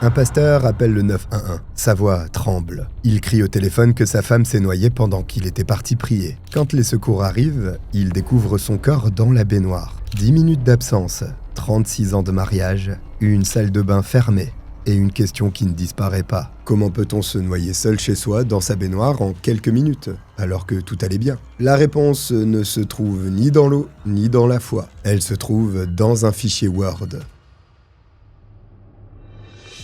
Un pasteur appelle le 911. Sa voix tremble. Il crie au téléphone que sa femme s'est noyée pendant qu'il était parti prier. Quand les secours arrivent, il découvre son corps dans la baignoire. 10 minutes d'absence, 36 ans de mariage, une salle de bain fermée et une question qui ne disparaît pas. Comment peut-on se noyer seul chez soi dans sa baignoire en quelques minutes, alors que tout allait bien? La réponse ne se trouve ni dans l'eau, ni dans la foi. Elle se trouve dans un fichier Word.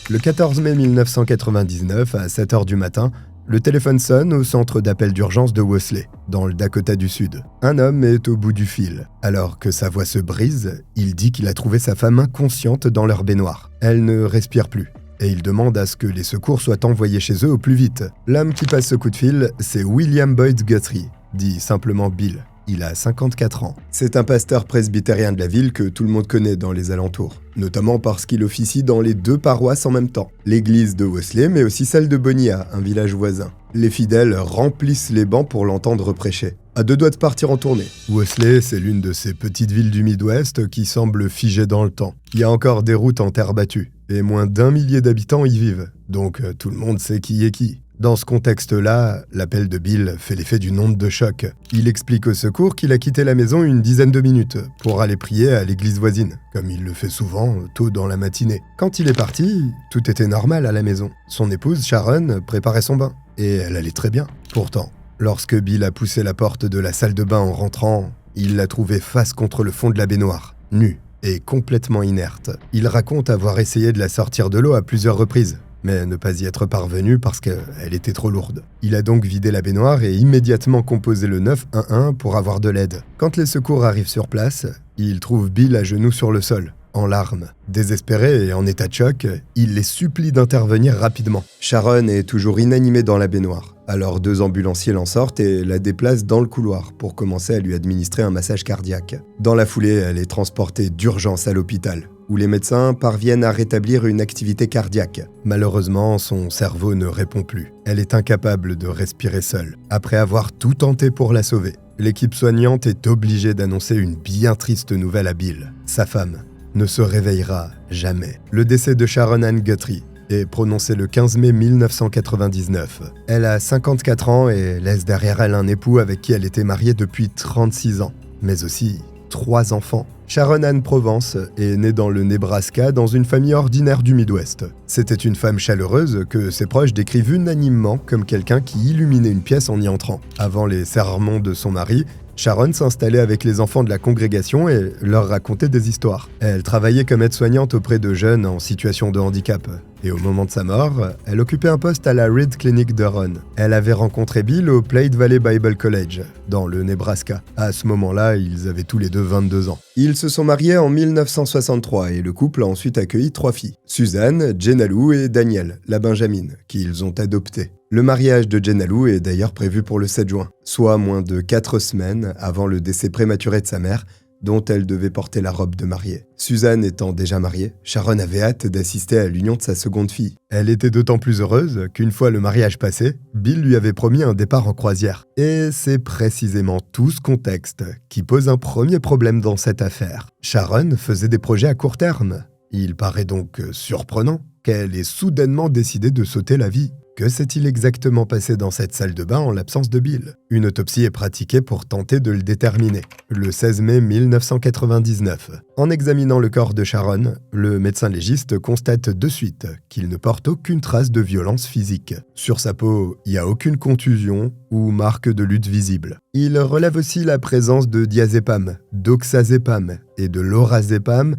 Le 14 mai 1999, à 7h du matin, le téléphone sonne au centre d'appel d'urgence de Worsley, dans le Dakota du Sud. Un homme est au bout du fil. Alors que sa voix se brise, il dit qu'il a trouvé sa femme inconsciente dans leur baignoire. Elle ne respire plus. Et il demande à ce que les secours soient envoyés chez eux au plus vite. L'homme qui passe ce coup de fil, c'est William Boyd Guthrie, dit simplement Bill. Il a 54 ans. C'est un pasteur presbytérien de la ville que tout le monde connaît dans les alentours, notamment parce qu'il officie dans les 2 paroisses en même temps, l'église de Worsley mais aussi celle de Bonia, un village voisin. Les fidèles remplissent les bancs pour l'entendre prêcher. À 2 doigts de partir en tournée. Worsley, c'est l'une de ces petites villes du Midwest qui semblent figées dans le temps. Il y a encore des routes en terre battue, et moins d'1 millier d'habitants y vivent, donc tout le monde sait qui est qui. Dans ce contexte-là, l'appel de Bill fait l'effet d'une onde de choc. Il explique au secours qu'il a quitté la maison une dizaine de minutes pour aller prier à l'église voisine, comme il le fait souvent tôt dans la matinée. Quand il est parti, tout était normal à la maison. Son épouse, Sharon, préparait son bain, et elle allait très bien. Pourtant, lorsque Bill a poussé la porte de la salle de bain en rentrant, il l'a trouvée face contre le fond de la baignoire, nue et complètement inerte. Il raconte avoir essayé de la sortir de l'eau à plusieurs reprises, mais ne pas y être parvenu parce qu'elle était trop lourde. Il a donc vidé la baignoire et immédiatement composé le 911 pour avoir de l'aide. Quand les secours arrivent sur place, il trouve Bill à genoux sur le sol, en larmes. Désespéré et en état de choc, il les supplie d'intervenir rapidement. Sharon est toujours inanimée dans la baignoire. Alors 2 ambulanciers l'en sortent et la déplacent dans le couloir pour commencer à lui administrer un massage cardiaque. Dans la foulée, elle est transportée d'urgence à l'hôpital, où les médecins parviennent à rétablir une activité cardiaque. Malheureusement, son cerveau ne répond plus. Elle est incapable de respirer seule. Après avoir tout tenté pour la sauver, l'équipe soignante est obligée d'annoncer une bien triste nouvelle à Bill. Sa femme ne se réveillera jamais. Le décès de Sharon Ann Guthrie est prononcé le 15 mai 1999. Elle a 54 ans et laisse derrière elle un époux avec qui elle était mariée depuis 36 ans, mais aussi 3 enfants. Sharon Ann Provence est née dans le Nebraska dans une famille ordinaire du Midwest. C'était une femme chaleureuse que ses proches décrivent unanimement comme quelqu'un qui illuminait une pièce en y entrant. Avant les sermons de son mari, Sharon s'installait avec les enfants de la congrégation et leur racontait des histoires. Elle travaillait comme aide-soignante auprès de jeunes en situation de handicap. Et au moment de sa mort, elle occupait un poste à la Reed Clinic d'Huron. Elle avait rencontré Bill au Platte Valley Bible College, dans le Nebraska. À ce moment-là, ils avaient tous les deux 22 ans. Ils se sont mariés en 1963 et le couple a ensuite accueilli 3 filles. Suzanne, Jenna Lou et Danielle, la Benjamine, qu'ils ont adoptées. Le mariage de Jenna Lou est d'ailleurs prévu pour le 7 juin, soit moins de 4 semaines avant le décès prématuré de sa mère, dont elle devait porter la robe de mariée. Suzanne étant déjà mariée, Sharon avait hâte d'assister à l'union de sa seconde fille. Elle était d'autant plus heureuse qu'une fois le mariage passé, Bill lui avait promis un départ en croisière. Et c'est précisément tout ce contexte qui pose un premier problème dans cette affaire. Sharon faisait des projets à court terme. Il paraît donc surprenant qu'elle ait soudainement décidé de sauter la vie. Que s'est-il exactement passé dans cette salle de bain en l'absence de Bill? Une autopsie est pratiquée pour tenter de le déterminer, le 16 mai 1999. En examinant le corps de Sharon, le médecin légiste constate de suite qu'il ne porte aucune trace de violence physique. Sur sa peau, il n'y a aucune contusion ou marque de lutte visible. Il relève aussi la présence de diazépam, d'oxazépam et de lorazépam,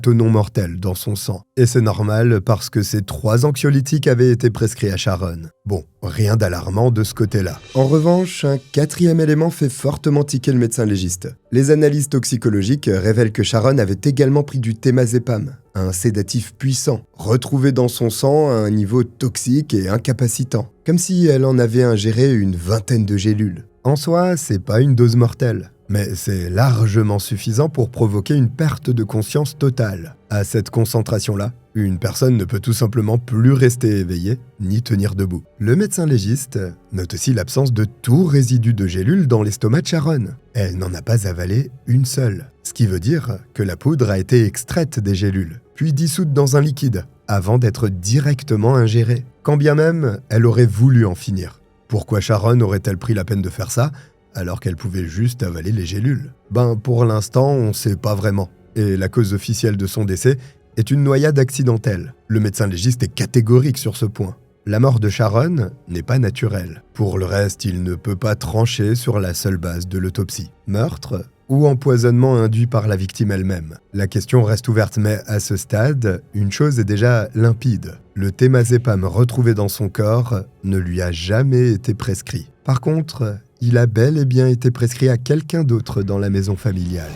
non mortel dans son sang. Et c'est normal parce que ces 3 anxiolytiques avaient été prescrits à Sharon. Bon, rien d'alarmant de ce côté-là. En revanche, un 4e élément fait fortement tiquer le médecin légiste. Les analyses toxicologiques révèlent que Sharon avait également pris du temazépam, un sédatif puissant, retrouvé dans son sang à un niveau toxique et incapacitant, comme si elle en avait ingéré une 20aine de gélules. En soi, c'est pas une dose mortelle, mais c'est largement suffisant pour provoquer une perte de conscience totale. À cette concentration-là, une personne ne peut tout simplement plus rester éveillée ni tenir debout. Le médecin légiste note aussi l'absence de tout résidu de gélule dans l'estomac de Sharon. Elle n'en a pas avalé une seule. Ce qui veut dire que la poudre a été extraite des gélules, puis dissoute dans un liquide, avant d'être directement ingérée, quand bien même elle aurait voulu en finir. Pourquoi Sharon aurait-elle pris la peine de faire ça, alors qu'elle pouvait juste avaler les gélules? Pour l'instant, on sait pas vraiment. Et la cause officielle de son décès est une noyade accidentelle. Le médecin légiste est catégorique sur ce point. La mort de Sharon n'est pas naturelle. Pour le reste, il ne peut pas trancher sur la seule base de l'autopsie. Meurtre ou empoisonnement induit par la victime elle-même? La question reste ouverte, mais à ce stade, une chose est déjà limpide. Le thémazépam retrouvé dans son corps ne lui a jamais été prescrit. Par contre, il a bel et bien été prescrit à quelqu'un d'autre dans la maison familiale.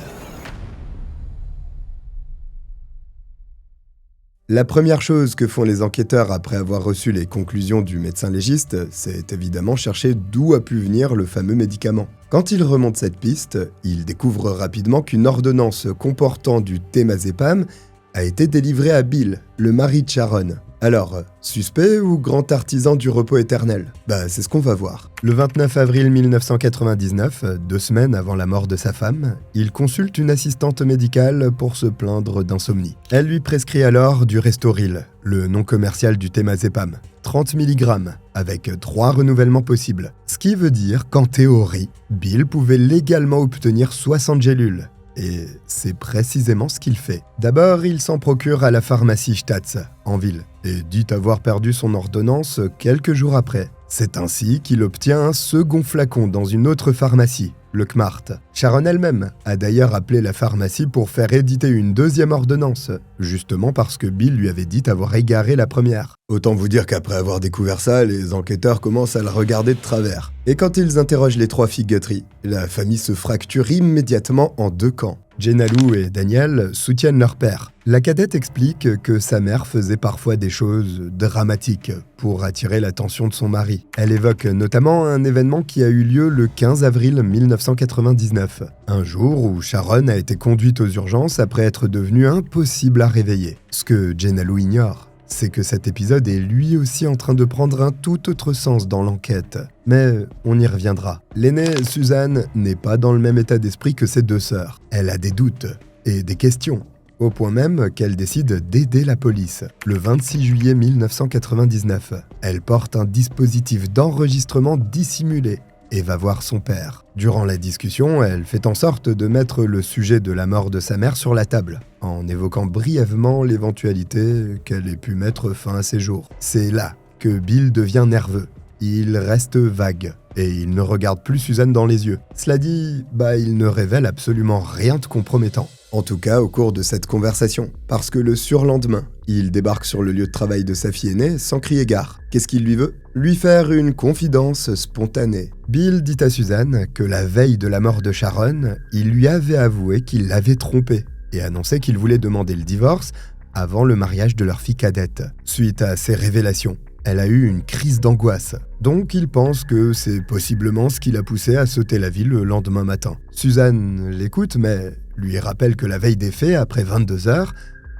La première chose que font les enquêteurs après avoir reçu les conclusions du médecin légiste, c'est évidemment chercher d'où a pu venir le fameux médicament. Quand ils remontent cette piste, ils découvrent rapidement qu'une ordonnance comportant du thémazépam a été délivrée à Bill, le mari de Sharon. Alors, suspect ou grand artisan du repos éternel? C'est ce qu'on va voir. Le 29 avril 1999, 2 semaines avant la mort de sa femme, il consulte une assistante médicale pour se plaindre d'insomnie. Elle lui prescrit alors du Restoril, le nom commercial du thémazépam, 30 mg, avec 3 renouvellements possibles. Ce qui veut dire qu'en théorie, Bill pouvait légalement obtenir 60 gélules. Et c'est précisément ce qu'il fait. D'abord, il s'en procure à la pharmacie Staats, en ville, et dit avoir perdu son ordonnance quelques jours après. C'est ainsi qu'il obtient un second flacon dans une autre pharmacie, le Kmart. Sharon elle-même a d'ailleurs appelé la pharmacie pour faire éditer une deuxième ordonnance, justement parce que Bill lui avait dit avoir égaré la première. Autant vous dire qu'après avoir découvert ça, les enquêteurs commencent à le regarder de travers. Et quand ils interrogent les 3 filles Guthrie, la famille se fracture immédiatement en 2 camps. Jenna Lou et Daniel soutiennent leur père. La cadette explique que sa mère faisait parfois des choses dramatiques pour attirer l'attention de son mari. Elle évoque notamment un événement qui a eu lieu le 15 avril 1999, un jour où Sharon a été conduite aux urgences après être devenue impossible à réveiller. Ce que Jenna Lou ignore, c'est que cet épisode est lui aussi en train de prendre un tout autre sens dans l'enquête. Mais on y reviendra. L'aînée, Suzanne, n'est pas dans le même état d'esprit que ses 2 sœurs. Elle a des doutes et des questions, au point même qu'elle décide d'aider la police. Le 26 juillet 1999, elle porte un dispositif d'enregistrement dissimulé et va voir son père. Durant la discussion, elle fait en sorte de mettre le sujet de la mort de sa mère sur la table, en évoquant brièvement l'éventualité qu'elle ait pu mettre fin à ses jours. C'est là que Bill devient nerveux. Il reste vague et il ne regarde plus Suzanne dans les yeux. Cela dit, il ne révèle absolument rien de compromettant. En tout cas, au cours de cette conversation. Parce que le surlendemain, il débarque sur le lieu de travail de sa fille aînée sans crier gare. Qu'est-ce qu'il lui veut? Lui faire une confidence spontanée. Bill dit à Suzanne que la veille de la mort de Sharon, il lui avait avoué qu'il l'avait trompée et annonçait qu'il voulait demander le divorce avant le mariage de leur fille cadette. Suite à ces révélations, elle a eu une crise d'angoisse. Donc il pense que c'est possiblement ce qui l'a poussé à sauter la ville le lendemain matin. Suzanne l'écoute, mais lui rappelle que la veille des faits, après 22 heures,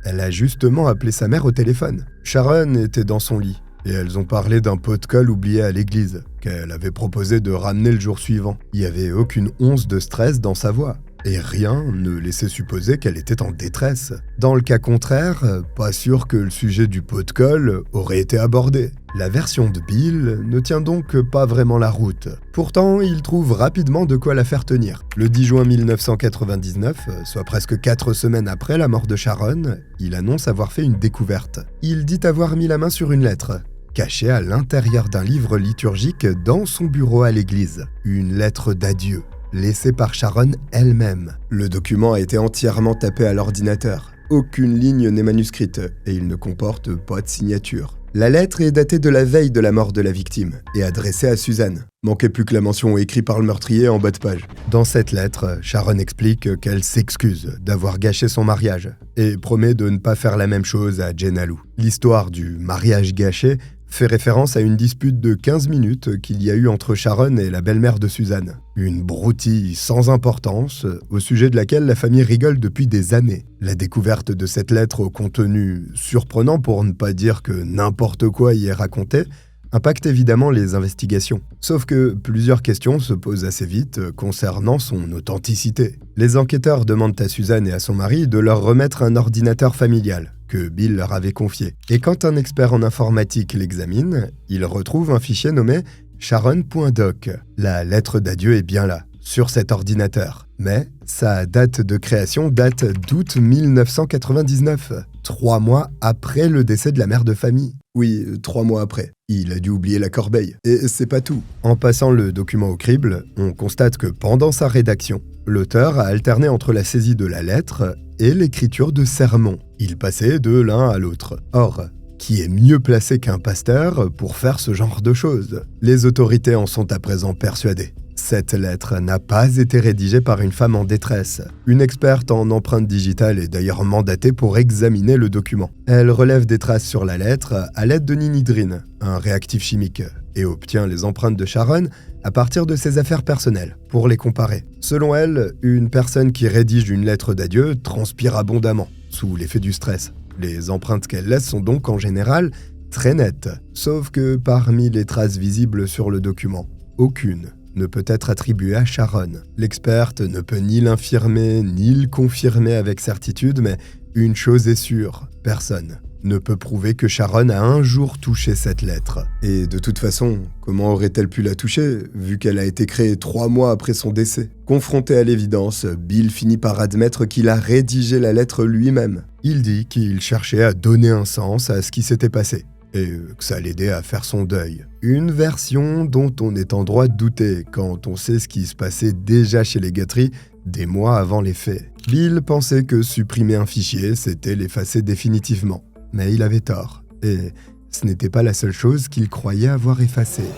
elle a justement appelé sa mère au téléphone. Sharon était dans son lit, et elles ont parlé d'un pot de colle oublié à l'église, qu'elle avait proposé de ramener le jour suivant. Il n'y avait aucune once de stress dans sa voix. Et rien ne laissait supposer qu'elle était en détresse. Dans le cas contraire, pas sûr que le sujet du pot de colle aurait été abordé. La version de Bill ne tient donc pas vraiment la route. Pourtant, il trouve rapidement de quoi la faire tenir. Le 10 juin 1999, soit presque 4 semaines après la mort de Sharon, il annonce avoir fait une découverte. Il dit avoir mis la main sur une lettre, cachée à l'intérieur d'un livre liturgique dans son bureau à l'église. Une lettre d'adieu, laissée par Sharon elle-même. Le document a été entièrement tapé à l'ordinateur. Aucune ligne n'est manuscrite et il ne comporte pas de signature. La lettre est datée de la veille de la mort de la victime et adressée à Suzanne. Manquait plus que la mention écrite par le meurtrier en bas de page. Dans cette lettre, Sharon explique qu'elle s'excuse d'avoir gâché son mariage et promet de ne pas faire la même chose à Jenna Lou. L'histoire du mariage gâché fait référence à une dispute de 15 minutes qu'il y a eu entre Sharon et la belle-mère de Suzanne. Une broutille sans importance, au sujet de laquelle la famille rigole depuis des années. La découverte de cette lettre au contenu surprenant, pour ne pas dire que n'importe quoi y est raconté, impacte évidemment les investigations. Sauf que plusieurs questions se posent assez vite concernant son authenticité. Les enquêteurs demandent à Suzanne et à son mari de leur remettre un ordinateur familial que Bill leur avait confié. Et quand un expert en informatique l'examine, il retrouve un fichier nommé Sharon.doc. La lettre d'adieu est bien là, sur cet ordinateur. Mais sa date de création date d'août 1999, 3 mois après le décès de la mère de famille. Oui, 3 mois après. Il a dû oublier la corbeille. Et c'est pas tout. En passant le document au crible, on constate que pendant sa rédaction, l'auteur a alterné entre la saisie de la lettre et l'écriture de sermons. Il passait de l'un à l'autre. Or, qui est mieux placé qu'un pasteur pour faire ce genre de choses? Les autorités en sont à présent persuadées. Cette lettre n'a pas été rédigée par une femme en détresse. Une experte en empreinte digitale est d'ailleurs mandatée pour examiner le document. Elle relève des traces sur la lettre à l'aide de ninhydrine, un réactif chimique, et obtient les empreintes de Sharon à partir de ses affaires personnelles, pour les comparer. Selon elle, une personne qui rédige une lettre d'adieu transpire abondamment, sous l'effet du stress. Les empreintes qu'elle laisse sont donc en général très nettes, sauf que parmi les traces visibles sur le document, aucune ne peut être attribuée à Sharon. L'experte ne peut ni l'infirmer ni le confirmer avec certitude, mais une chose est sûre, personne ne peut prouver que Sharon a un jour touché cette lettre. Et de toute façon, comment aurait-elle pu la toucher, vu qu'elle a été créée 3 mois après son décès? Confronté à l'évidence, Bill finit par admettre qu'il a rédigé la lettre lui-même. Il dit qu'il cherchait à donner un sens à ce qui s'était passé, et que ça l'aidait à faire son deuil. Une version dont on est en droit de douter quand on sait ce qui se passait déjà chez les Guthrie des mois avant les faits. Bill pensait que supprimer un fichier, c'était l'effacer définitivement. Mais il avait tort, et ce n'était pas la seule chose qu'il croyait avoir effacée.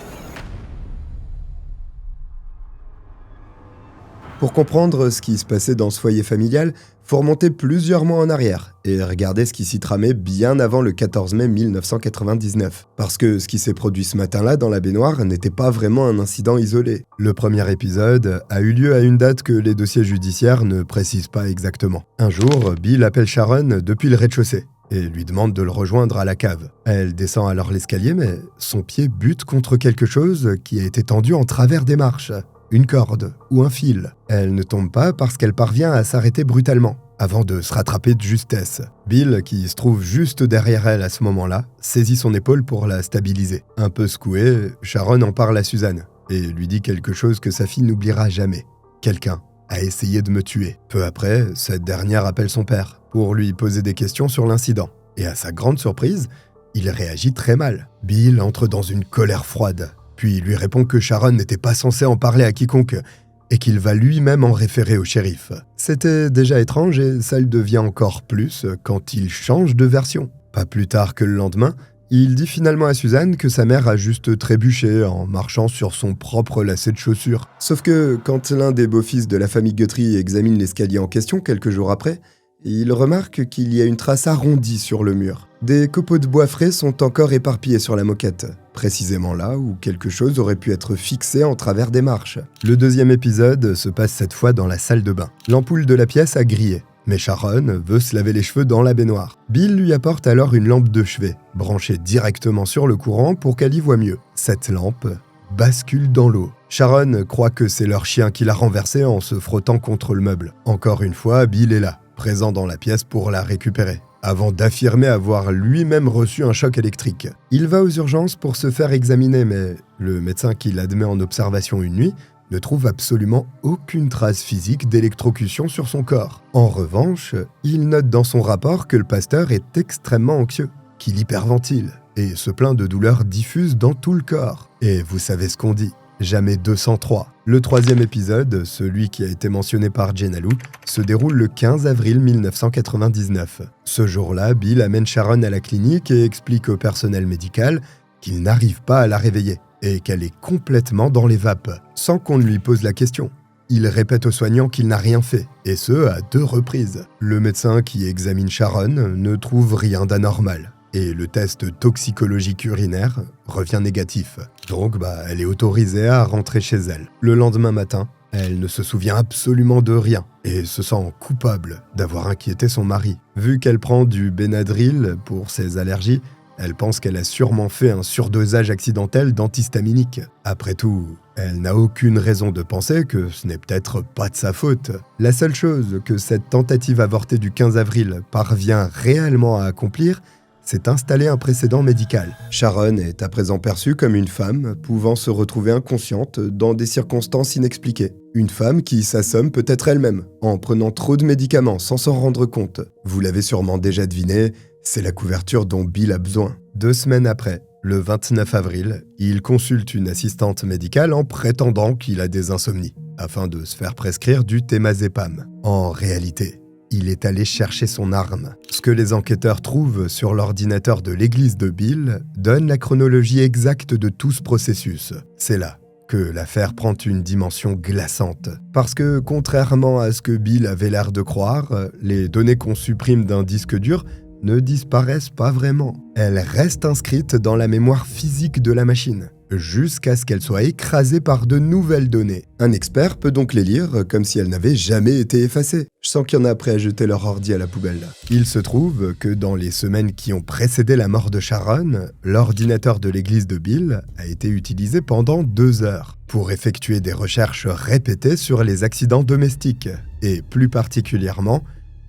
Pour comprendre ce qui se passait dans ce foyer familial, faut remonter plusieurs mois en arrière et regarder ce qui s'y tramait bien avant le 14 mai 1999. Parce que ce qui s'est produit ce matin-là dans la baignoire n'était pas vraiment un incident isolé. Le premier épisode a eu lieu à une date que les dossiers judiciaires ne précisent pas exactement. Un jour, Bill appelle Sharon depuis le rez-de-chaussée et lui demande de le rejoindre à la cave. Elle descend alors l'escalier, mais son pied bute contre quelque chose qui a été tendu en travers des marches. Une corde ou un fil. Elle ne tombe pas parce qu'elle parvient à s'arrêter brutalement, avant de se rattraper de justesse. Bill, qui se trouve juste derrière elle à ce moment-là, saisit son épaule pour la stabiliser. Un peu secouée, Sharon en parle à Suzanne et lui dit quelque chose que sa fille n'oubliera jamais. Quelqu'un a essayé de me tuer. Peu après, cette dernière appelle son père pour lui poser des questions sur l'incident. Et à sa grande surprise, il réagit très mal. Bill entre dans une colère froide, puis lui répond que Sharon n'était pas censée en parler à quiconque et qu'il va lui-même en référer au shérif. C'était déjà étrange et ça le devient encore plus quand il change de version. Pas plus tard que le lendemain, il dit finalement à Suzanne que sa mère a juste trébuché en marchant sur son propre lacet de chaussures. Sauf que quand l'un des beaux-fils de la famille Guthrie examine l'escalier en question quelques jours après, il remarque qu'il y a une trace arrondie sur le mur. Des copeaux de bois frais sont encore éparpillés sur la moquette, précisément là où quelque chose aurait pu être fixé en travers des marches. Le deuxième épisode se passe cette fois dans la salle de bain. L'ampoule de la pièce a grillé, mais Sharon veut se laver les cheveux dans la baignoire. Bill lui apporte alors une lampe de chevet, branchée directement sur le courant pour qu'elle y voit mieux. Cette lampe bascule dans l'eau. Sharon croit que c'est leur chien qui l'a renversée en se frottant contre le meuble. Encore une fois, Bill est là, présent dans la pièce pour la récupérer, avant d'affirmer avoir lui-même reçu un choc électrique. Il va aux urgences pour se faire examiner, mais le médecin qui l'admet en observation une nuit ne trouve absolument aucune trace physique d'électrocution sur son corps. En revanche, il note dans son rapport que le pasteur est extrêmement anxieux, qu'il hyperventile et se plaint de douleurs diffuses dans tout le corps. Et vous savez ce qu'on dit, jamais 203. Le troisième épisode, celui qui a été mentionné par Jenna Lou, se déroule le 15 avril 1999. Ce jour-là, Bill amène Sharon à la clinique et explique au personnel médical qu'il n'arrive pas à la réveiller et qu'elle est complètement dans les vapes, sans qu'on ne lui pose la question. Il répète aux soignants qu'il n'a rien fait, et ce, à 2 reprises. Le médecin qui examine Sharon ne trouve rien d'anormal, et le test toxicologique urinaire revient négatif. Donc, elle est autorisée à rentrer chez elle. Le lendemain matin, elle ne se souvient absolument de rien, et se sent coupable d'avoir inquiété son mari. Vu qu'elle prend du Benadryl pour ses allergies, Elle pense qu'elle a sûrement fait un surdosage accidentel d'antihistaminique. Après tout, elle n'a aucune raison de penser que ce n'est peut-être pas de sa faute. La seule chose que cette tentative avortée du 15 avril parvient réellement à accomplir, c'est installer un précédent médical. Sharon est à présent perçue comme une femme pouvant se retrouver inconsciente dans des circonstances inexpliquées. Une femme qui s'assomme peut-être elle-même en prenant trop de médicaments sans s'en rendre compte. Vous l'avez sûrement déjà deviné, c'est la couverture dont Bill a besoin. 2 semaines après, le 29 avril, il consulte une assistante médicale en prétendant qu'il a des insomnies, afin de se faire prescrire du temazépam. En réalité, il est allé chercher son arme. Ce que les enquêteurs trouvent sur l'ordinateur de l'église de Bill donne la chronologie exacte de tout ce processus. C'est là que l'affaire prend une dimension glaçante. Parce que, contrairement à ce que Bill avait l'air de croire, les données qu'on supprime d'un disque dur ne disparaissent pas vraiment. Elles restent inscrites dans la mémoire physique de la machine, jusqu'à ce qu'elles soient écrasées par de nouvelles données. Un expert peut donc les lire comme si elles n'avaient jamais été effacées. Je sens qu'il y en a prêts à jeter leur ordi à la poubelle. Il se trouve que dans les semaines qui ont précédé la mort de Sharon, l'ordinateur de l'église de Bill a été utilisé pendant 2 heures pour effectuer des recherches répétées sur les accidents domestiques, et plus particulièrement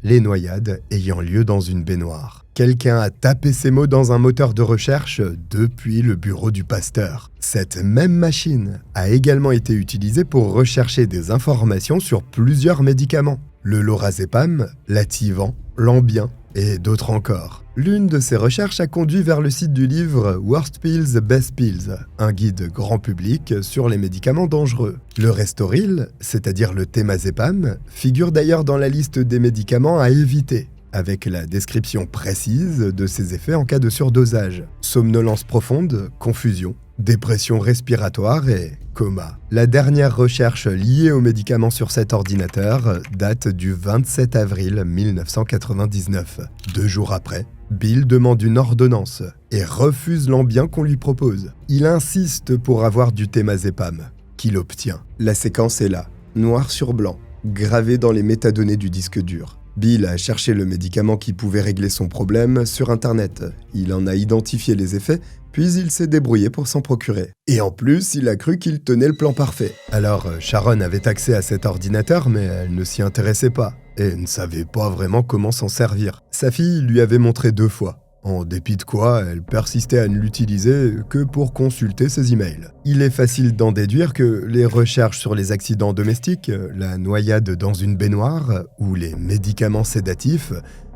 les noyades ayant lieu dans une baignoire. Quelqu'un a tapé ces mots dans un moteur de recherche depuis le bureau du pasteur. Cette même machine a également été utilisée pour rechercher des informations sur plusieurs médicaments. Le lorazépam, l'Ativan, l'Ambien et d'autres encore. L'une de ces recherches a conduit vers le site du livre Worst Pills, Best Pills, un guide grand public sur les médicaments dangereux. Le Restoril, c'est-à-dire le temazépam, figure d'ailleurs dans la liste des médicaments à éviter, avec la description précise de ses effets en cas de surdosage. Somnolence profonde, confusion, dépression respiratoire et coma. La dernière recherche liée aux médicaments sur cet ordinateur date du 27 avril 1999. 2 jours après, Bill demande une ordonnance et refuse l'Ambien qu'on lui propose. Il insiste pour avoir du temazépam, qu'il obtient. La séquence est là, noir sur blanc, gravée dans les métadonnées du disque dur. Bill a cherché le médicament qui pouvait régler son problème sur Internet. Il en a identifié les effets, puis il s'est débrouillé pour s'en procurer. Et en plus, il a cru qu'il tenait le plan parfait. Alors, Sharon avait accès à cet ordinateur, mais elle ne s'y intéressait pas, et ne savait pas vraiment comment s'en servir. Sa fille lui avait montré 2 fois. En dépit de quoi, elle persistait à ne l'utiliser que pour consulter ses emails. Il est facile d'en déduire que les recherches sur les accidents domestiques, la noyade dans une baignoire ou les médicaments sédatifs,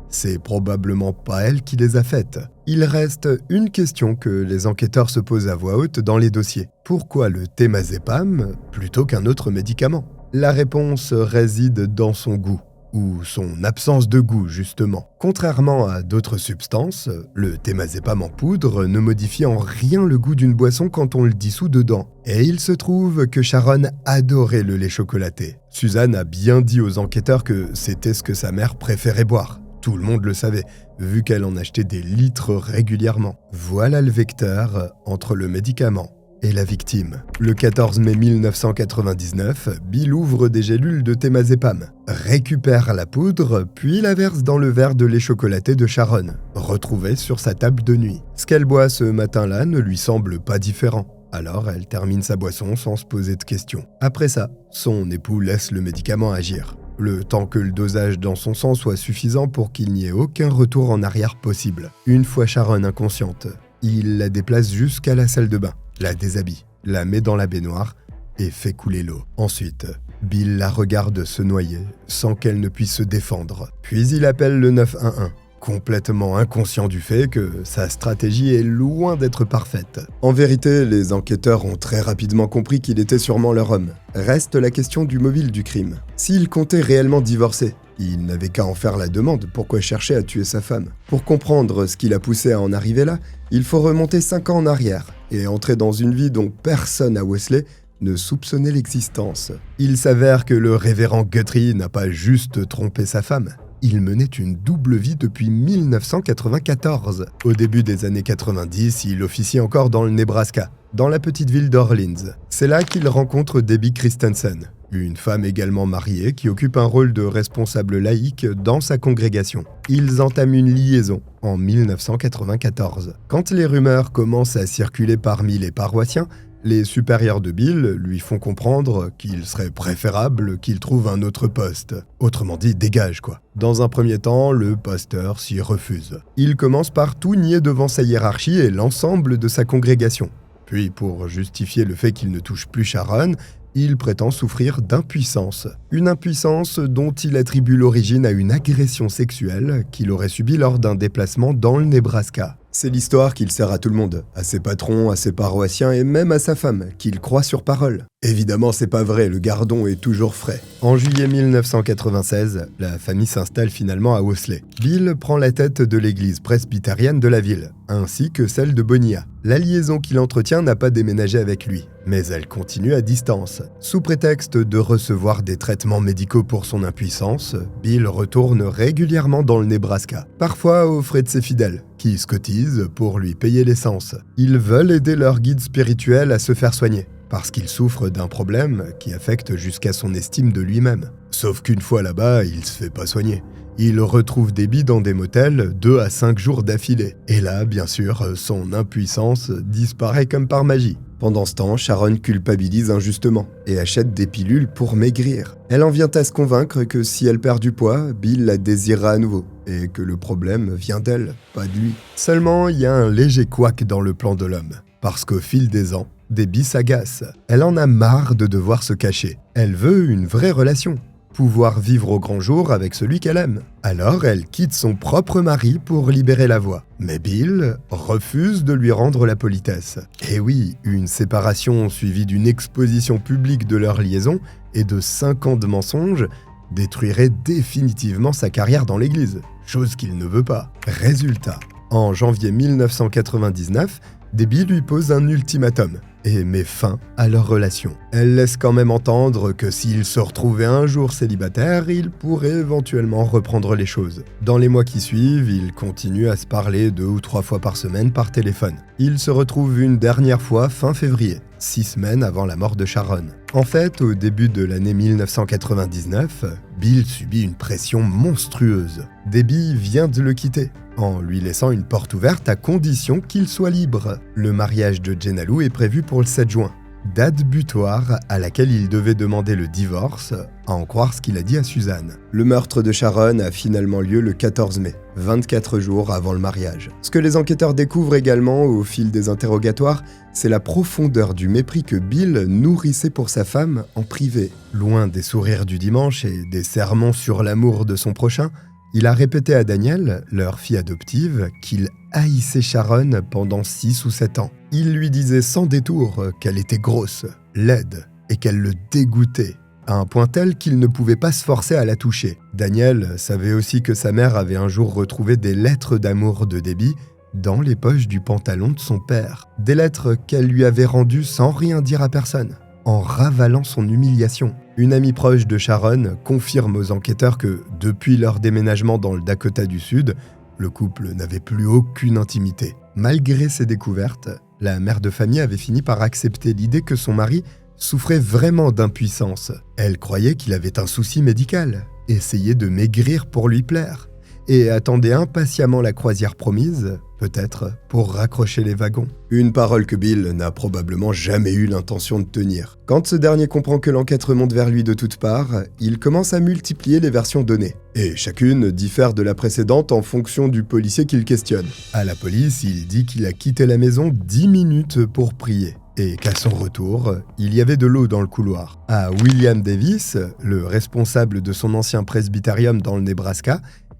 c'est probablement pas elle qui les a faites. Il reste une question que les enquêteurs se posent à voix haute dans les dossiers. Pourquoi le temazépam plutôt qu'un autre médicament? La réponse réside dans son goût. Ou son absence de goût, justement. Contrairement à d'autres substances, le temazépam en poudre ne modifie en rien le goût d'une boisson quand on le dissout dedans. Et il se trouve que Sharon adorait le lait chocolaté. Suzanne a bien dit aux enquêteurs que c'était ce que sa mère préférait boire. Tout le monde le savait, vu qu'elle en achetait des litres régulièrement. Voilà le vecteur entre le médicament et la victime. Le 14 mai 1999, Bill ouvre des gélules de temazépam, récupère la poudre, puis la verse dans le verre de lait chocolaté de Sharon, retrouvé sur sa table de nuit. Ce qu'elle boit ce matin-là ne lui semble pas différent. Alors elle termine sa boisson sans se poser de questions. Après ça, son époux laisse le médicament agir, le temps que le dosage dans son sang soit suffisant pour qu'il n'y ait aucun retour en arrière possible. Une fois Sharon inconsciente, il la déplace jusqu'à la salle de bain, la déshabille, la met dans la baignoire et fait couler l'eau. Ensuite, Bill la regarde se noyer sans qu'elle ne puisse se défendre. Puis il appelle le 911, complètement inconscient du fait que sa stratégie est loin d'être parfaite. En vérité, les enquêteurs ont très rapidement compris qu'il était sûrement leur homme. Reste la question du mobile du crime. S'il comptait réellement divorcer, il n'avait qu'à en faire la demande, pourquoi chercher à tuer sa femme? Pour comprendre ce qui l'a poussé à en arriver là, il faut remonter 5 ans en arrière et entrer dans une vie dont personne à Wesley ne soupçonnait l'existence. Il s'avère que le révérend Guthrie n'a pas juste trompé sa femme, il menait une double vie depuis 1994. Au début des années 90, il officie encore dans le Nebraska, dans la petite ville d'Orleans. C'est là qu'il rencontre Debbie Christensen, une femme également mariée qui occupe un rôle de responsable laïque dans sa congrégation. Ils entament une liaison en 1994. Quand les rumeurs commencent à circuler parmi les paroissiens, les supérieurs de Bill lui font comprendre qu'il serait préférable qu'il trouve un autre poste. Autrement dit, dégage quoi. Dans un premier temps, le pasteur s'y refuse. Il commence par tout nier devant sa hiérarchie et l'ensemble de sa congrégation. Puis, pour justifier le fait qu'il ne touche plus Sharon, il prétend souffrir d'impuissance. Une impuissance dont il attribue l'origine à une agression sexuelle qu'il aurait subie lors d'un déplacement dans le Nebraska. C'est l'histoire qu'il sert à tout le monde, à ses patrons, à ses paroissiens et même à sa femme, qu'il croit sur parole. Évidemment, c'est pas vrai, le gardon est toujours frais. En juillet 1996, la famille s'installe finalement à Worsley. Bill prend la tête de l'église presbytérienne de la ville, ainsi que celle de Bonilla. La liaison qu'il entretient n'a pas déménagé avec lui, mais elle continue à distance. Sous prétexte de recevoir des traitements médicaux pour son impuissance, Bill retourne régulièrement dans le Nebraska, parfois aux frais de ses fidèles, qui se cotisent pour lui payer l'essence. Ils veulent aider leur guide spirituel à se faire soigner, parce qu'il souffre d'un problème qui affecte jusqu'à son estime de lui-même. Sauf qu'une fois là-bas, il se fait pas soigner. Il retrouve Debbie dans des motels 2 à 5 jours d'affilée. Et là, bien sûr, son impuissance disparaît comme par magie. Pendant ce temps, Sharon culpabilise injustement et achète des pilules pour maigrir. Elle en vient à se convaincre que si elle perd du poids, Bill la désirera à nouveau et que le problème vient d'elle, pas de lui. Seulement, il y a un léger couac dans le plan de l'homme. Parce qu'au fil des ans, Debbie s'agace. Elle en a marre de devoir se cacher. Elle veut une vraie relation. Pouvoir vivre au grand jour avec celui qu'elle aime. Alors elle quitte son propre mari pour libérer la voie. Mais Bill refuse de lui rendre la politesse. Et oui, une séparation suivie d'une exposition publique de leur liaison et de 5 ans de mensonges détruirait définitivement sa carrière dans l'église, chose qu'il ne veut pas. Résultat, en janvier 1999, Debbie lui pose un ultimatum et met fin à leur relation. Elle laisse quand même entendre que s'il se retrouvait un jour célibataire, il pourrait éventuellement reprendre les choses. Dans les mois qui suivent, ils continuent à se parler 2 ou 3 fois par semaine par téléphone. Ils se retrouvent une dernière fois fin février, 6 semaines avant la mort de Sharon. En fait, au début de l'année 1999, Bill subit une pression monstrueuse. Debbie vient de le quitter, en lui laissant une porte ouverte à condition qu'il soit libre. Le mariage de Jenna Lou est prévu pour le 7 juin, date butoir à laquelle il devait demander le divorce, à en croire ce qu'il a dit à Suzanne. Le meurtre de Sharon a finalement lieu le 14 mai, 24 jours avant le mariage. Ce que les enquêteurs découvrent également au fil des interrogatoires, c'est la profondeur du mépris que Bill nourrissait pour sa femme en privé. Loin des sourires du dimanche et des sermons sur l'amour de son prochain, il a répété à Danielle, leur fille adoptive, qu'il haïssait Sharon pendant 6 ou 7 ans. Il lui disait sans détour qu'elle était grosse, laide et qu'elle le dégoûtait, à un point tel qu'il ne pouvait pas se forcer à la toucher. Danielle savait aussi que sa mère avait un jour retrouvé des lettres d'amour de Debbie dans les poches du pantalon de son père. Des lettres qu'elle lui avait rendues sans rien dire à personne, en ravalant son humiliation. Une amie proche de Sharon confirme aux enquêteurs que, depuis leur déménagement dans le Dakota du Sud, le couple n'avait plus aucune intimité. Malgré ces découvertes, la mère de famille avait fini par accepter l'idée que son mari souffrait vraiment d'impuissance. Elle croyait qu'il avait un souci médical, essayait de maigrir pour lui plaire, et attendait impatiemment la croisière promise, peut-être pour raccrocher les wagons. Une parole que Bill n'a probablement jamais eu l'intention de tenir. Quand ce dernier comprend que l'enquête remonte vers lui de toutes parts, il commence à multiplier les versions données. Et chacune diffère de la précédente en fonction du policier qu'il questionne. À la police, il dit qu'il a quitté la maison 10 minutes pour prier, et qu'à son retour, il y avait de l'eau dans le couloir. À William Davis, le responsable de son ancien presbytérium dans le Nebraska,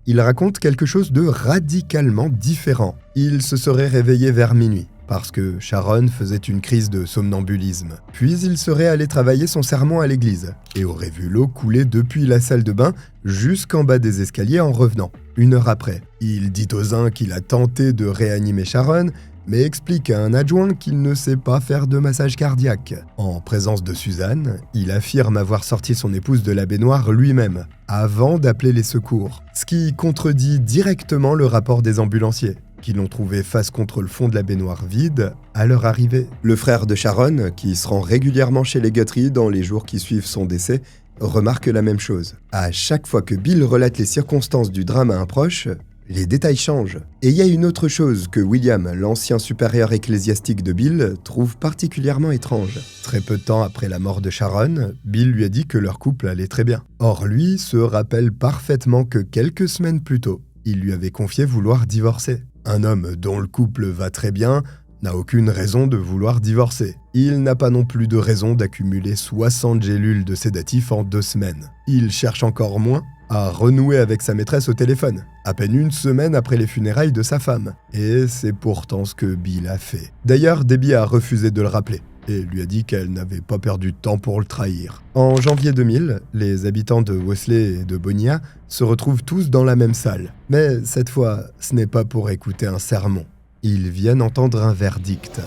il raconte quelque chose de radicalement différent. Il se serait réveillé vers minuit, parce que Sharon faisait une crise de somnambulisme. Puis il serait allé travailler son sermon à l'église, et aurait vu l'eau couler depuis la salle de bain jusqu'en bas des escaliers en revenant. 1 heure après, il dit aux uns qu'il a tenté de réanimer Sharon, mais explique à un adjoint qu'il ne sait pas faire de massage cardiaque. En présence de Suzanne, il affirme avoir sorti son épouse de la baignoire lui-même, avant d'appeler les secours, ce qui contredit directement le rapport des ambulanciers. qui l'ont trouvé face contre le fond de la baignoire vide à leur arrivée. Le frère de Sharon, qui se rend régulièrement chez les Guthrie dans les jours qui suivent son décès, remarque la même chose. À chaque fois que Bill relate les circonstances du drame à un proche, les détails changent. Et il y a une autre chose que William, l'ancien supérieur ecclésiastique de Bill, trouve particulièrement étrange. Très peu de temps après la mort de Sharon, Bill lui a dit que leur couple allait très bien. Or lui se rappelle parfaitement que quelques semaines plus tôt, il lui avait confié vouloir divorcer. Un homme dont le couple va très bien n'a aucune raison de vouloir divorcer. Il n'a pas non plus de raison d'accumuler 60 gélules de sédatifs en 2 semaines. Il cherche encore moins à renouer avec sa maîtresse au téléphone, à peine une semaine après les funérailles de sa femme. Et c'est pourtant ce que Bill a fait. D'ailleurs, Debbie a refusé de le rappeler et lui a dit qu'elle n'avait pas perdu de temps pour le trahir. En janvier 2000, les habitants de Worsley et de Bonia se retrouvent tous dans la même salle. Mais cette fois, ce n'est pas pour écouter un sermon. Ils viennent entendre un verdict.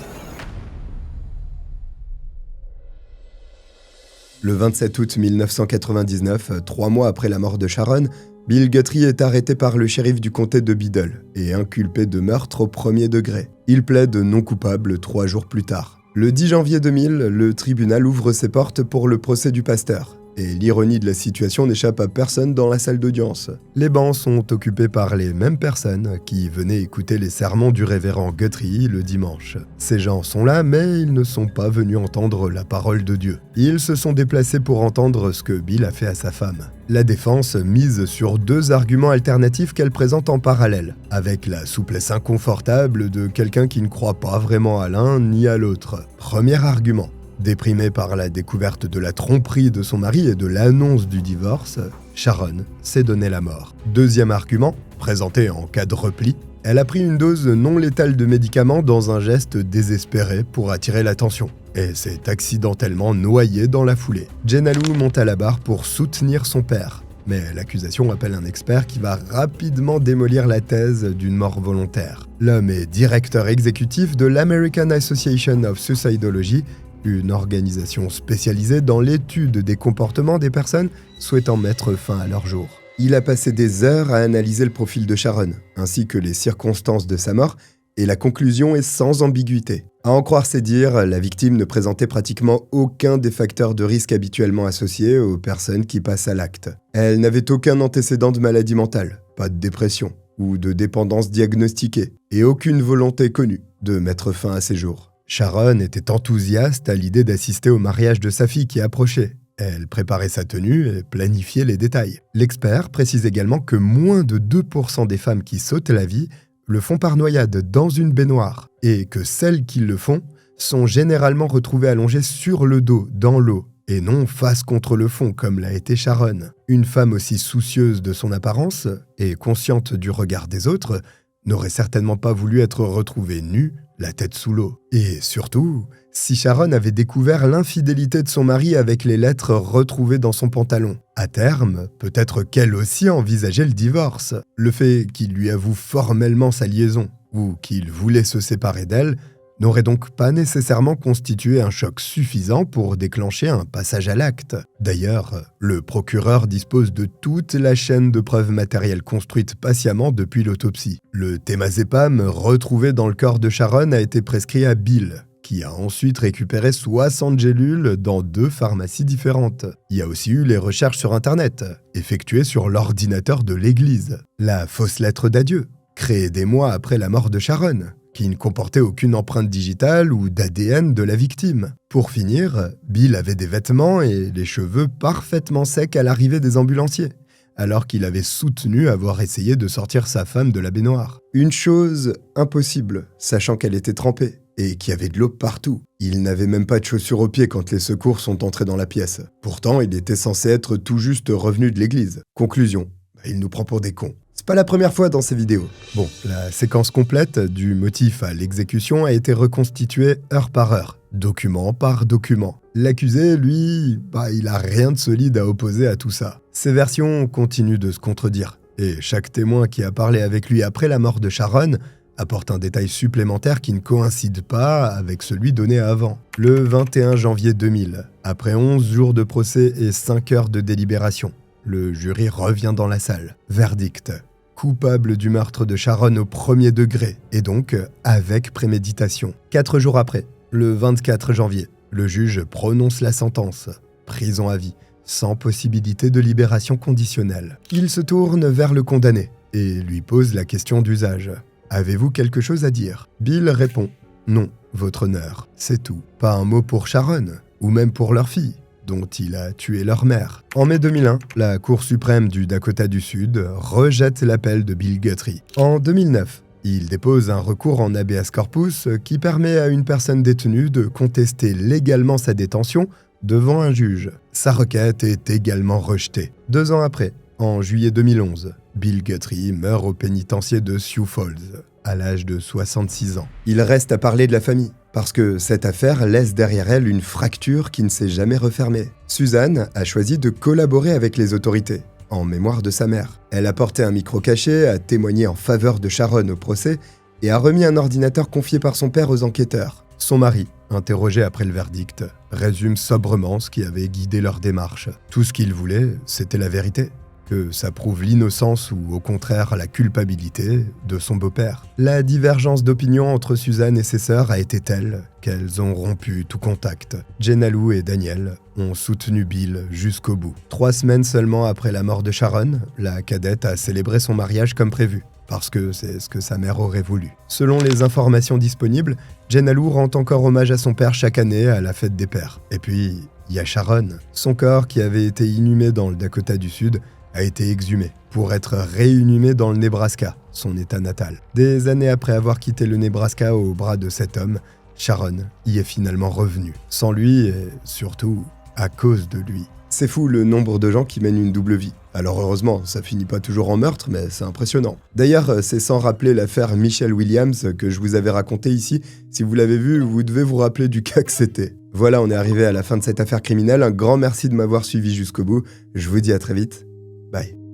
Le 27 août 1999, 3 mois après la mort de Sharon, Bill Guthrie est arrêté par le shérif du comté de Biddle et inculpé de meurtre au premier degré. Il plaide non coupable 3 jours plus tard. Le 10 janvier 2000, le tribunal ouvre ses portes pour le procès du pasteur. Et l'ironie de la situation n'échappe à personne dans la salle d'audience. Les bancs sont occupés par les mêmes personnes qui venaient écouter les sermons du révérend Guthrie le dimanche. Ces gens sont là, mais ils ne sont pas venus entendre la parole de Dieu. Ils se sont déplacés pour entendre ce que Bill a fait à sa femme. La défense mise sur 2 arguments alternatifs qu'elle présente en parallèle, avec la souplesse inconfortable de quelqu'un qui ne croit pas vraiment à l'un ni à l'autre. Premier argument. Déprimée par la découverte de la tromperie de son mari et de l'annonce du divorce, Sharon s'est donné la mort. Deuxième argument, présenté en cas de repli, elle a pris une dose non létale de médicaments dans un geste désespéré pour attirer l'attention et s'est accidentellement noyée dans la foulée. Jenna Lou monte à la barre pour soutenir son père, mais l'accusation appelle un expert qui va rapidement démolir la thèse d'une mort volontaire. L'homme est directeur exécutif de l'American Association of Suicidology, une organisation spécialisée dans l'étude des comportements des personnes souhaitant mettre fin à leur jour. Il a passé des heures à analyser le profil de Sharon, ainsi que les circonstances de sa mort, et la conclusion est sans ambiguïté. À en croire ses dires, la victime ne présentait pratiquement aucun des facteurs de risque habituellement associés aux personnes qui passent à l'acte. Elle n'avait aucun antécédent de maladie mentale, pas de dépression ou de dépendance diagnostiquée, et aucune volonté connue de mettre fin à ses jours. Sharon était enthousiaste à l'idée d'assister au mariage de sa fille qui approchait. Elle préparait sa tenue et planifiait les détails. L'expert précise également que moins de 2% des femmes qui sautent la vie le font par noyade dans une baignoire et que celles qui le font sont généralement retrouvées allongées sur le dos dans l'eau et non face contre le fond comme l'a été Sharon. Une femme aussi soucieuse de son apparence et consciente du regard des autres n'aurait certainement pas voulu être retrouvée nue, la tête sous l'eau. Et surtout, si Sharon avait découvert l'infidélité de son mari avec les lettres retrouvées dans son pantalon, à terme, peut-être qu'elle aussi envisageait le divorce. Le fait qu'il lui avoue formellement sa liaison, ou qu'il voulait se séparer d'elle, n'aurait donc pas nécessairement constitué un choc suffisant pour déclencher un passage à l'acte. D'ailleurs, le procureur dispose de toute la chaîne de preuves matérielles construite patiemment depuis l'autopsie. Le témazépam retrouvé dans le corps de Sharon a été prescrit à Bill, qui a ensuite récupéré 60 gélules dans 2 pharmacies différentes. Il y a aussi eu les recherches sur Internet, effectuées sur l'ordinateur de l'église. La fausse lettre d'adieu, créée des mois après la mort de Sharon, qui ne comportait aucune empreinte digitale ou d'ADN de la victime. Pour finir, Bill avait des vêtements et les cheveux parfaitement secs à l'arrivée des ambulanciers, alors qu'il avait soutenu avoir essayé de sortir sa femme de la baignoire. Une chose impossible, sachant qu'elle était trempée et qu'il y avait de l'eau partout. Il n'avait même pas de chaussures aux pieds quand les secours sont entrés dans la pièce. Pourtant, il était censé être tout juste revenu de l'église. Conclusion, il nous prend pour des cons. C'est pas la première fois dans ces vidéos. Bon, la séquence complète du motif à l'exécution a été reconstituée heure par heure, document par document. L'accusé, lui, il a rien de solide à opposer à tout ça. Ses versions continuent de se contredire, et chaque témoin qui a parlé avec lui après la mort de Sharon apporte un détail supplémentaire qui ne coïncide pas avec celui donné avant. Le 21 janvier 2000, après 11 jours de procès et 5 heures de délibération, le jury revient dans la salle. Verdict. coupable du meurtre de Sharon au premier degré, et donc avec préméditation. 4 jours après, le 24 janvier, le juge prononce la sentence. Prison à vie, sans possibilité de libération conditionnelle. Il se tourne vers le condamné et lui pose la question d'usage. « Avez-vous quelque chose à dire ?» Bill répond « Non, votre honneur, c'est tout. Pas un mot pour Sharon, ou même pour leur fille, dont il a tué leur mère. » En mai 2001, la Cour suprême du Dakota du Sud rejette l'appel de Bill Guthrie. En 2009, il dépose un recours en habeas corpus qui permet à une personne détenue de contester légalement sa détention devant un juge. Sa requête est également rejetée. 2 ans après, en juillet 2011, Bill Guthrie meurt au pénitencier de Sioux Falls, à l'âge de 66 ans. Il reste à parler de la famille, parce que cette affaire laisse derrière elle une fracture qui ne s'est jamais refermée. Suzanne a choisi de collaborer avec les autorités, en mémoire de sa mère. Elle a porté un micro caché, a témoigné en faveur de Sharon au procès et a remis un ordinateur confié par son père aux enquêteurs. Son mari, interrogé après le verdict, résume sobrement ce qui avait guidé leur démarche. Tout ce qu'il voulait, c'était la vérité. Que ça prouve l'innocence ou au contraire la culpabilité de son beau-père. La divergence d'opinion entre Suzanne et ses sœurs a été telle qu'elles ont rompu tout contact. Jenna Lou et Daniel ont soutenu Bill jusqu'au bout. 3 semaines seulement après la mort de Sharon, la cadette a célébré son mariage comme prévu, parce que c'est ce que sa mère aurait voulu. Selon les informations disponibles, Jenna Lou rend encore hommage à son père chaque année à la fête des pères. Et puis, il y a Sharon. Son corps, qui avait été inhumé dans le Dakota du Sud, a été exhumé pour être réinhumé dans le Nebraska, son état natal. Des années après avoir quitté le Nebraska au bras de cet homme, Sharon y est finalement revenue. Sans lui et surtout à cause de lui. C'est fou le nombre de gens qui mènent une double vie. Alors heureusement, ça finit pas toujours en meurtre, mais c'est impressionnant. D'ailleurs, c'est sans rappeler l'affaire Michelle Williams que je vous avais racontée ici. Si vous l'avez vue, vous devez vous rappeler du cas que c'était. Voilà, on est arrivé à la fin de cette affaire criminelle. Un grand merci de m'avoir suivi jusqu'au bout. Je vous dis à très vite. Bye.